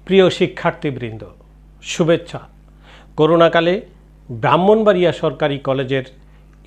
প্রিয় শিক্ষার্থীবৃন্দ, শুভেচ্ছা। করোনাকালে ব্রাহ্মণবাড়িয়া সরকারি কলেজের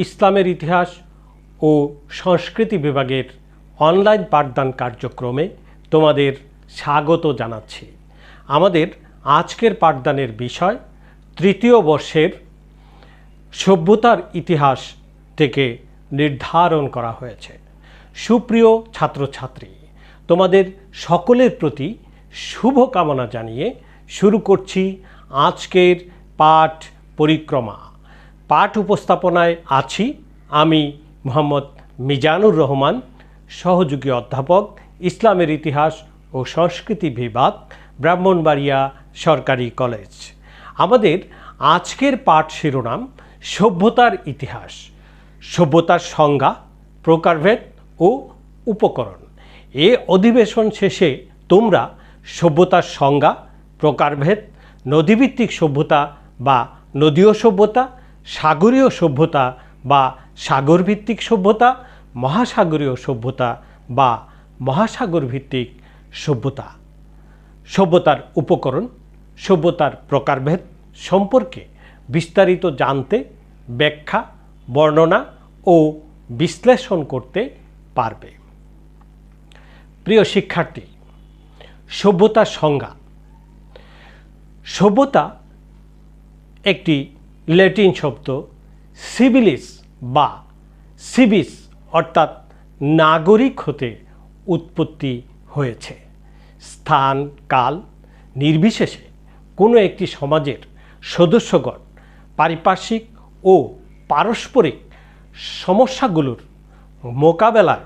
ইসলামের ইতিহাস ও সংস্কৃতি বিভাগের অনলাইন পাঠদান কার্যক্রমে তোমাদের স্বাগত জানাচ্ছি। আমাদের আজকের পাঠদানের বিষয় তৃতীয় বর্ষের সভ্যতার ইতিহাস থেকে নির্ধারণ করা হয়েছে। সুপ্রিয় ছাত্রছাত্রী, তোমাদের সকলের প্রতি শুভকামনা জানিয়ে শুরু করছি আজকের পাঠ পরিক্রমা। পাঠ উপস্থাপনায় আছি আমি মোহাম্মদ মিজানুর রহমান, সহযোগী অধ্যাপক, ইসলামের ইতিহাস ও সংস্কৃতি বিভাগ, ব্রাহ্মণবাড়িয়া সরকারি কলেজ। আমাদের আজকের পাঠ শিরোনাম সভ্যতার ইতিহাস, সভ্যতার সংজ্ঞা, প্রকারভেদ ও উপকরণ। এ অধিবেশন শেষে তোমরা সভ্যতার সংজ্ঞা, প্রকারভেদ, নদীভিত্তিক সভ্যতা বা নদীয় সভ্যতা, সাগরীয় সভ্যতা বা সাগরভিত্তিক সভ্যতা, মহাসাগরীয় সভ্যতা বা মহাসাগর ভিত্তিক সভ্যতা, সভ্যতার উপকরণ, সভ্যতার প্রকারভেদ সম্পর্কে বিস্তারিত জানতে, ব্যাখ্যা, বর্ণনা ও বিশ্লেষণ করতে পারবে। প্রিয় শিক্ষার্থী, সভ্যতার সংজ্ঞা। সভ্যতা একটি ল্যাটিন শব্দ সিভিলিস বা সিভিস অর্থাৎ নাগরিক হতে উৎপত্তি হয়েছে। স্থান কাল নির্বিশেষে কোনো একটি সমাজের সদস্যগণ পারিপার্শ্বিক ও পারস্পরিক সমস্যাগুলোর মোকাবেলা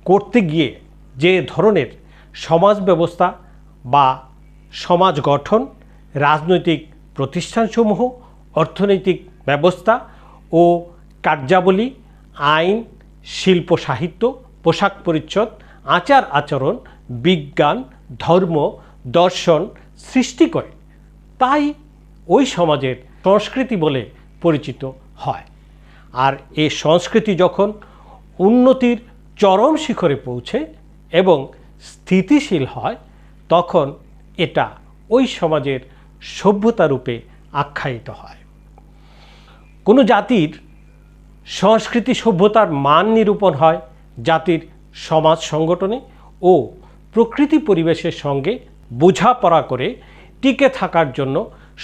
করতে গিয়ে যে ধরনের সমাজ ব্যবস্থা বা সমাজ গঠন, রাজনৈতিক প্রতিষ্ঠানসমূহ, অর্থনৈতিক ব্যবস্থা ও কার্যাবলী, আইন, শিল্প সাহিত্য, পোশাক পরিচ্ছদ, আচার আচরণ, বিজ্ঞান, ধর্ম, দর্শন সৃষ্টি করে, তাই ওই সমাজের সংস্কৃতি বলে পরিচিত হয়। আর এই সংস্কৃতি যখন উন্নতির চরম শিখরে পৌঁছে এবং স্থিতিশীল হয়, তখন এটা ওই সমাজের সভ্যতা রূপে আখ্যায়িত হয়। কোনো জাতির সংস্কৃতি সভ্যতার মান নিরূপণ হয় জাতির সমাজ সংগঠনে ও প্রকৃতি পরিবেশের সঙ্গে বোঝাপড়া করে টিকে থাকার জন্য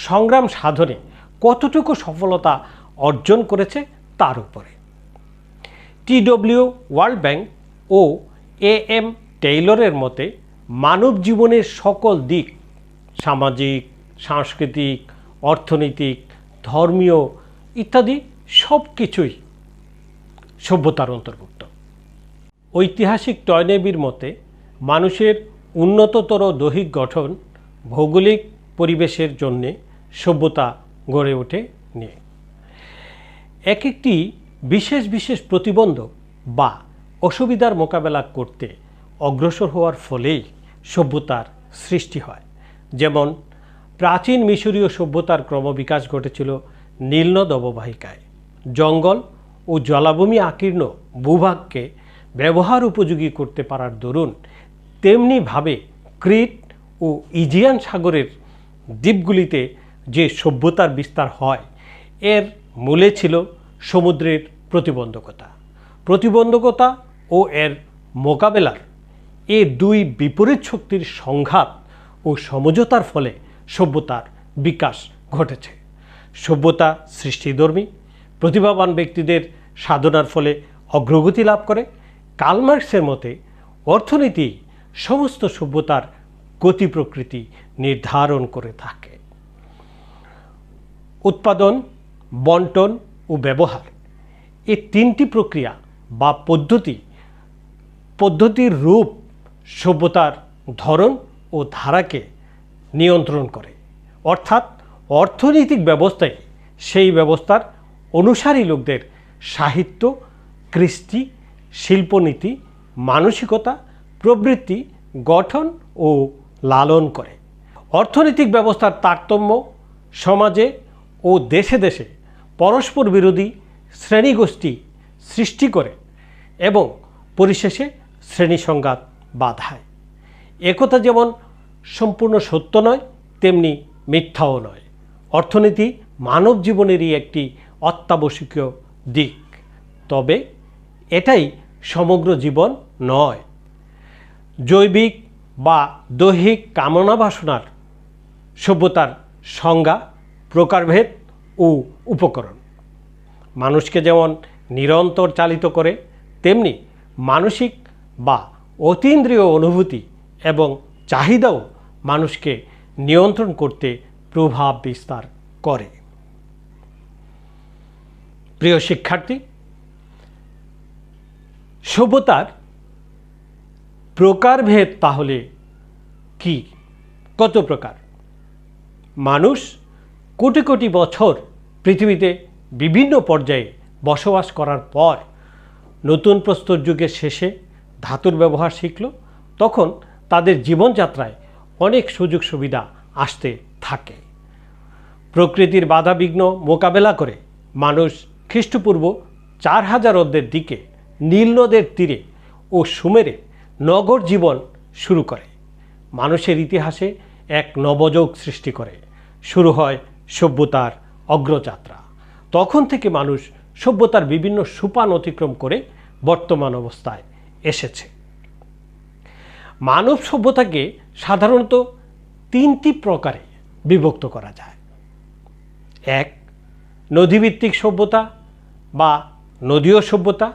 সংগ্রাম সাধনে কতটুকু সফলতা অর্জন করেছে তার উপরে। TW ওয়ার্ল্ড ব্যাংক ও AM টেইলরের মতে মানব জীবনের সকল দিক, সামাজিক, সাংস্কৃতিক, অর্থনৈতিক, ধর্মীয় ইত্যাদি সব কিছুই সভ্যতার অন্তর্ভুক্ত। ঐতিহাসিক টয়নেবির মতে মানুষের উন্নততর দৈহিক গঠন ভৌগোলিক পরিবেশের জন্যে সভ্যতা গড়ে ওঠে নিয়ে। এক একটি বিশেষ বিশেষ প্রতিবন্ধক বা অসুবিধার মোকাবেলা করতে অগ্রসর হওয়ার ফলেই সভ্যতার সৃষ্টি হয়। যেমন প্রাচীন মিশরীয় সভ্যতার ক্রমবিকাশ ঘটেছিল নীলনদ অববাহিকায়। জঙ্গল ও জলাভূমি আকীর্ণ ভূভাগকে ব্যবহার উপযোগী করতে পারার দরুন তেমনিভাবে ক্রিট ও ইজিয়ান সাগরের দ্বীপগুলিতে যে সভ্যতার বিস্তার হয়, এর মূলে ছিল সমুদ্রের প্রতিবন্ধকতা ও এর মোকাবেলার এ দুই বিপরীত শক্তির সংঘাত ও সমঝোতার ফলে সভ্যতার বিকাশ ঘটেছে। সভ্যতা সৃষ্টিধর্মী, প্রতিভাবান ব্যক্তিদের সাধনার ফলে অগ্রগতি লাভ করে। কার্ল মার্কসের মতে অর্থনীতি সমস্ত সভ্যতার গতি প্রকৃতি নির্ধারণ করে থাকে। উৎপাদন, বন্টন ও ব্যবহার এই তিনটি প্রক্রিয়া বা পদ্ধতির রূপ সভ্যতার ধরন ও ধারাকে নিয়ন্ত্রণ করে। অর্থাৎ অর্থনৈতিক ব্যবস্থায় সেই ব্যবস্থার অনুসারী লোকদের সাহিত্য, কৃষ্টি, শিল্পনীতি, মানসিকতা, প্রবৃত্তি গঠন ও লালন করে। অর্থনৈতিক ব্যবস্থার তারতম্য সমাজে ও দেশে দেশে পরস্পর বিরোধী শ্রেণীগোষ্ঠী সৃষ্টি করে এবং পরিশেষে শ্রেণী সংঘাত বাধায়। একথা যেমন সম্পূর্ণ সত্য নয়, তেমনি মিথ্যাও নয়। অর্থনীতি মানব জীবনেরই একটি অত্যাবশ্যকীয় দিক, তবে এটাই সমগ্র জীবন নয়। জৈবিক বা দৈহিক কামনা বাসনার সভ্যতার সংজ্ঞা, প্রকারভেদ ও উপকরণ। মানুষকে যেমন নিরন্তর চালিত করে, তেমনি মানসিক বা অতীন্দ্রিয় অনুভূতি এবং চাহিদাও মানুষকে নিয়ন্ত্রণ করতে প্রভাব বিস্তার করে। প্রিয় শিক্ষার্থী, সভ্যতার প্রকারভেদ তাহলে কি? কত প্রকার? মানুষ কোটি কোটি বছর পৃথিবীতে বিভিন্ন পর্যায়ে বসবাস করার পর নতুন প্রস্তর যুগের শেষে ধাতুর ব্যবহার শিখল। তখন তাদের জীবনযাত্রায় অনেক সুযোগ সুবিধা আসতে থাকে। প্রকৃতির বাধাবিঘ্ন মোকাবেলা করে মানুষ খ্রিস্টপূর্ব 4000 অব্দের দিকে নীল নদের তীরে ও সুমেরে নগর জীবন শুরু করে। মানুষের ইতিহাসে এক নবযুগ সৃষ্টি করে। শুরু হয় সভ্যতার অগ্রযাত্রা। তখন থেকে মানুষ সভ্যতার বিভিন্ন সোপান অতিক্রম করে বর্তমান অবস্থায় এসেছে। মানব সভ্যতাকে সাধারণত 3টি প্রকারে বিভক্ত করা যায়। 1. নদীভিত্তিক সভ্যতা বা নদীয় সভ্যতা,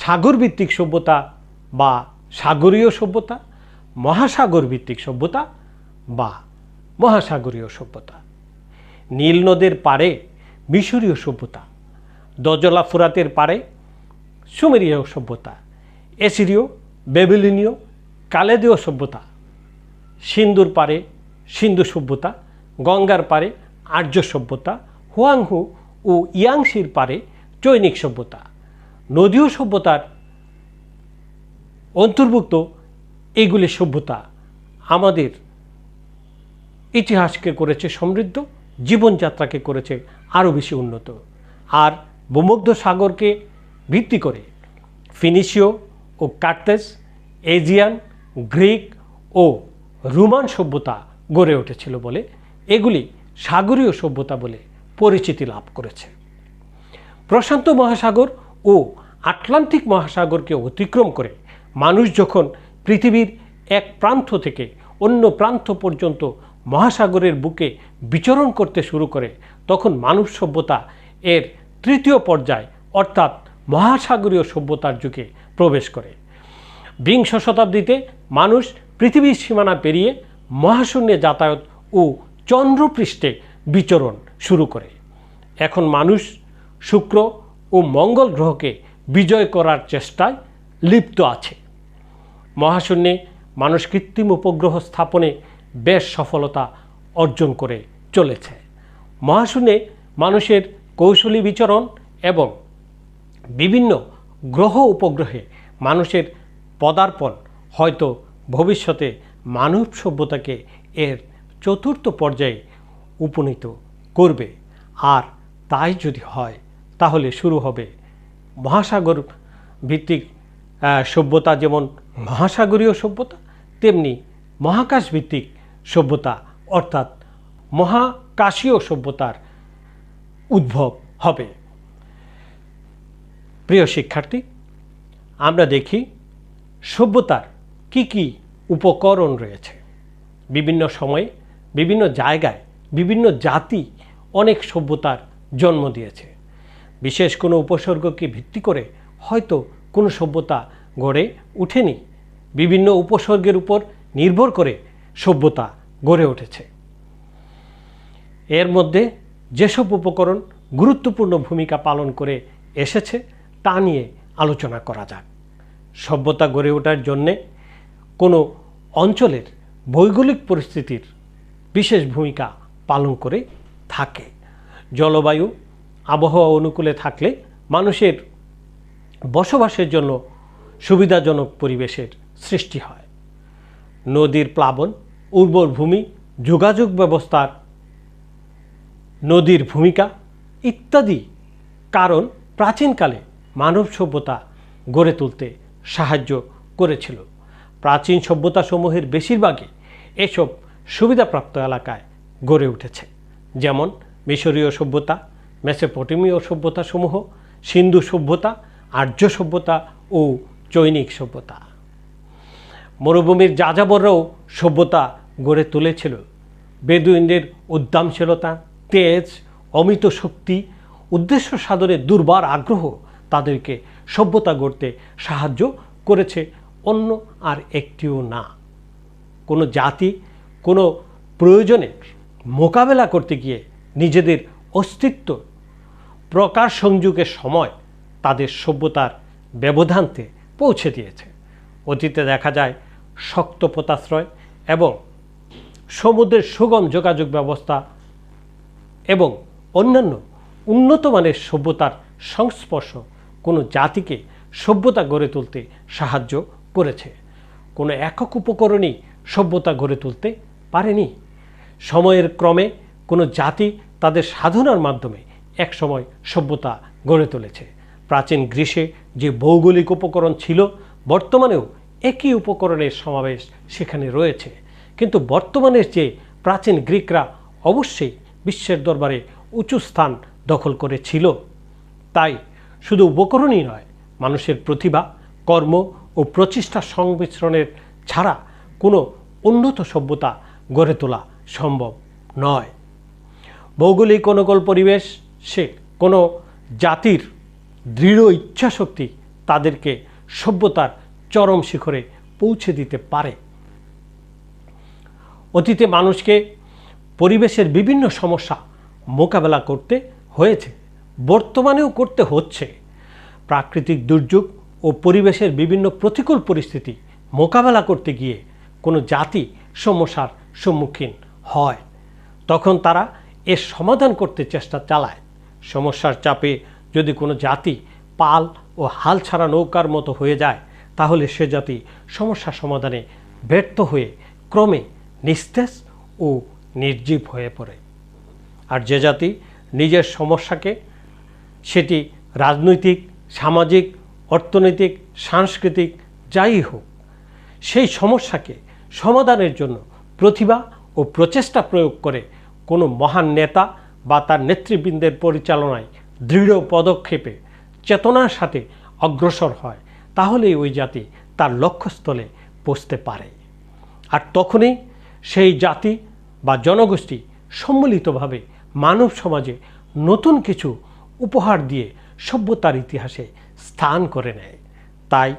সাগরভিত্তিক সভ্যতা বা সাগরীয় সভ্যতা, মহাসাগর ভিত্তিক সভ্যতা বা মহাসাগরীয় সভ্যতা। নীল নদের পাড়ে মিশরীয় সভ্যতা, দজলা ফুরাতের পাড়ে সুমেরীয় সভ্যতা, এসিরীয়, বেবিলনীয়, কালেদীয় সভ্যতা, সিন্ধুর পাড়ে সিন্ধু সভ্যতা, গঙ্গার পাড়ে আর্য সভ্যতা, হুয়াংহু ও ইয়াংশির পাড়ে চৈনিক সভ্যতা। নদীয় সভ্যতার অন্তর্ভুক্ত এইগুলি সভ্যতা আমাদের ইতিহাসকে করেছে সমৃদ্ধ, জীবনযাত্রাকে করেছে আরও বেশি উন্নত। আর ভূমধ্য সাগরকে ভিত্তি করে ফিনিশীয় ও কার্তেজ, এজিয়ান, গ্রিক ও রোমান সভ্যতা গড়ে উঠেছিল বলে এগুলি সাগরীয় সভ্যতা বলে পরিচিতি লাভ করেছে। প্রশান্ত মহাসাগর ও আটলান্টিক মহাসাগরকে অতিক্রম করে মানুষ যখন পৃথিবীর এক প্রান্ত থেকে অন্য প্রান্ত পর্যন্ত মহাসাগরের বুকে বিচরণ করতে শুরু করে, তখন মানব সভ্যতা এর 3য় পর্যায় অর্থাৎ মহাসাগরীয় সভ্যতার যুগে প্রবেশ করে। বিংশ শতাব্দীতে মানুষ পৃথিবীর সীমানা পেরিয়ে মহাশূন্যে যাতায়াত ও চন্দ্রপৃষ্ঠে বিচরণ শুরু করে। এখন মানুষ শুক্র ও মঙ্গল গ্রহকে বিজয় করার চেষ্টায় লিপ্ত আছে। মহাশূন্যে মানুষ কৃত্রিম উপগ্রহ স্থাপনে বেশ সফলতা অর্জন করে চলেছে। মহাশূন্যে মানুষের কৌশলী বিচরণ এবং বিভিন্ন গ্রহ উপগ্রহে মানুষের পদার্পণ হয়তো ভবিষ্যতে মানব সভ্যতাকে এর 4র্থ পর্যায়ে উপনীত করবে। আর তাই যদি হয়, তাহলে শুরু হবে মহাসাগর ভিত্তিক সভ্যতা, যেমন মহাসাগরীয় সভ্যতা, তেমনি মহাকাশ ভিত্তিক সভ্যতা অর্থাৎ মহাকাশীয় সভ্যতার উদ্ভব হবে। প্রিয় শিক্ষার্থী, আমরা দেখি সভ্যতার কি কি উপকরণ রয়েছে। বিভিন্ন সময়ে বিভিন্ন জায়গায় বিভিন্ন জাতি অনেক সভ্যতার জন্ম দিয়েছে। বিশেষ কোনো উপসর্গকে ভিত্তি করে হয়তো কোনো সভ্যতা গড়ে ওঠেনি, বিভিন্ন উপসর্গের উপর নির্ভর করে সভ্যতা গড়ে উঠেছে। এর মধ্যে যেসব উপকরণ গুরুত্বপূর্ণ ভূমিকা পালন করে এসেছে তা নিয়ে আলোচনা করা যাক। সভ্যতা গড়ে ওঠার জন্যে কোনো অঞ্চলের ভৌগোলিক পরিস্থিতির বিশেষ ভূমিকা পালন করে থাকে। জলবায়ু আবহাওয়া অনুকূলে থাকলে মানুষের বসবাসের জন্য সুবিধাজনক পরিবেশের সৃষ্টি হয়। নদীর প্লাবন, উর্বর ভূমি, যোগাযোগ ব্যবস্থার নদীর ভূমিকা ইত্যাদি কারণ প্রাচীনকালে মানব সভ্যতা গড়ে তুলতে সাহায্য করেছিল। প্রাচীন সভ্যতাসমূহের বেশিরভাগই এসব সুবিধাপ্রাপ্ত এলাকায় গড়ে উঠেছে, যেমন মিশরীয় সভ্যতা, মেসোপটেমীয় সভ্যতাসমূহ, সিন্ধু সভ্যতা, আর্য সভ্যতা ও চৈনিক সভ্যতা। মরুভূমির যাযাবররাও সভ্যতা গড়ে তুলেছিল। বেদুইনদের উদ্যমশীলতা, তেজ, অমিত শক্তি, উদ্দেশ্য সাধনে দুর্বার আগ্রহ তাদেরকে সভ্যতা গড়তে সাহায্য করেছে, অন্য আর একটিও না। কোনো জাতি কোনো প্রয়োজনের মোকাবেলা করতে গিয়ে নিজেদের অস্তিত্ব প্রকাশ সংযোগের সময় তাদের সভ্যতার ব্যবধানতে পৌঁছে দিয়েছে। অতীতে দেখা যায় শক্ত পোতাশ্রয় এবং সমুদ্রের সুগম যোগাযোগ ব্যবস্থা এবং অন্যান্য উন্নত মানের সভ্যতার সংস্পর্শ কোনো জাতিকে সভ্যতা গড়ে তুলতে সাহায্য করেছে। কোনো একক উপকরণই সভ্যতা গড়ে তুলতে পারেনি। সময়ের ক্রমে কোনো জাতি তাদের সাধনার মাধ্যমে একসময় সভ্যতা গড়ে তুলেছে। প্রাচীন গ্রীসে যে ভৌগোলিক উপকরণ ছিল, বর্তমানেও একই উপকরণের সমাবেশ সেখানে রয়েছে। কিন্তু বর্তমানের যে প্রাচীন গ্রিকরা অবশ্যই বিশ্বের দরবারে উঁচু স্থান দখল করেছিল। তাই শুধু উপকরণই নয়, মানুষের প্রতিভা, কর্ম ও প্রচেষ্টার সংমিশ্রণের ছাড়া কোনো উন্নত সভ্যতা গড়ে তোলা সম্ভব নয়। ভৌগোলিক অনুকূল পরিবেশ সে কোনো জাতির দৃঢ় ইচ্ছাশক্তি তাদেরকে সভ্যতার চরম শিখরে পৌঁছে দিতে পারে। অতীতে মানুষকে পরিবেশের বিভিন্ন সমস্যা মোকাবেলা করতে হয়েছে, বর্তমানেও করতে হচ্ছে। প্রাকৃতিক দুর্যোগ ও পরিবেশের বিভিন্ন প্রতিকূল পরিস্থিতি মোকাবেলা করতে গিয়ে কোনো জাতি সমস্যার সম্মুখীন হয়, তখন তারা এর সমাধান করতে চেষ্টা চালায়। সমস্যার চাপে যদি কোনো জাতি পাল ও হাল ছাড়া নৌকার মতো হয়ে যায়, তাহলে সে জাতি সমস্যা সমাধানে ব্যর্থ হয়ে ক্রমে নিস্তেজ ও নির্জীব হয়ে পড়ে। আর যে জাতি নিজের সমস্যাকে, সেটি রাজনৈতিক, সামাজিক, অর্থনৈতিক, সাংস্কৃতিক যাই হোক, সেই সমস্যাকে সমাধানের জন্য প্রতিভা ও প্রচেষ্টা প্রয়োগ করে কোনো মহান নেতা বা তার নেতৃবৃন্দের পরিচালনায় দৃঢ় পদক্ষেপে চেতনার সাথে অগ্রসর হয়, তাহলেই ওই জাতি তার লক্ষ্যস্থলে পৌঁছতে পারে। আর তখনই সেই জাতি বা জনগোষ্ঠী সম্মিলিতভাবে মানব সমাজে নতুন কিছু উপহার দিয়ে সভ্যতার ইতিহাসে স্থান করে নেয়। তাই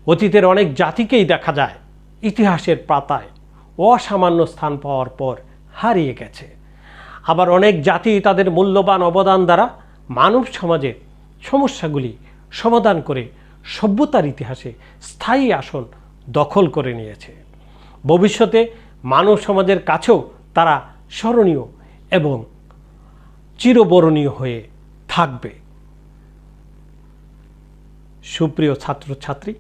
অতীতের অনেক জাতিকেই দেখা যায় ইতিহাসের পাতায় অসামান্য স্থান পাওয়ার পর হারিয়ে গেছে। আবার অনেক জাতি তাদের মূল্যবান অবদান দ্বারা মানব সমাজের সমস্যাগুলি সমাধান করে সভ্যতার ইতিহাসে স্থায়ী আসন দখল করে নিয়েছে। ভবিষ্যতে মানব সমাজের কাছেও তারা স্মরণীয় এবং চিরবরণীয় হয়ে থাকবে। সুপ্রিয় ছাত্রছাত্রী,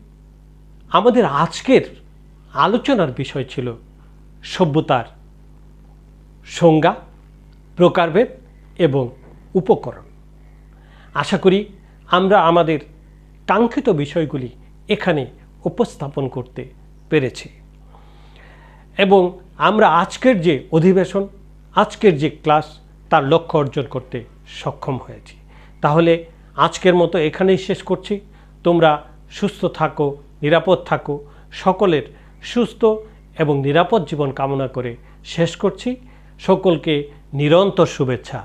আমাদের আজকের আলোচনার বিষয় ছিল সভ্যতার সংজ্ঞা, প্রকারভেদ এবং উপকরণ। আশা করি আমরা আমাদের কাঙ্ক্ষিত বিষয়গুলি এখানে উপস্থাপন করতে পেরেছি এবং আমরা আজকের যে অধিবেশন, আজকের যে ক্লাস, তার লক্ষ্য অর্জন করতে সক্ষম হয়েছি। তাহলে আজকের মতো এখানেই শেষ করছি। তোমরা সুস্থ থাকো, নিরাপদ থাকো। সকলের সুস্থ এবং নিরাপদ জীবন কামনা করে শেষ করছি। সকলকে নিরন্তর শুভেচ্ছা।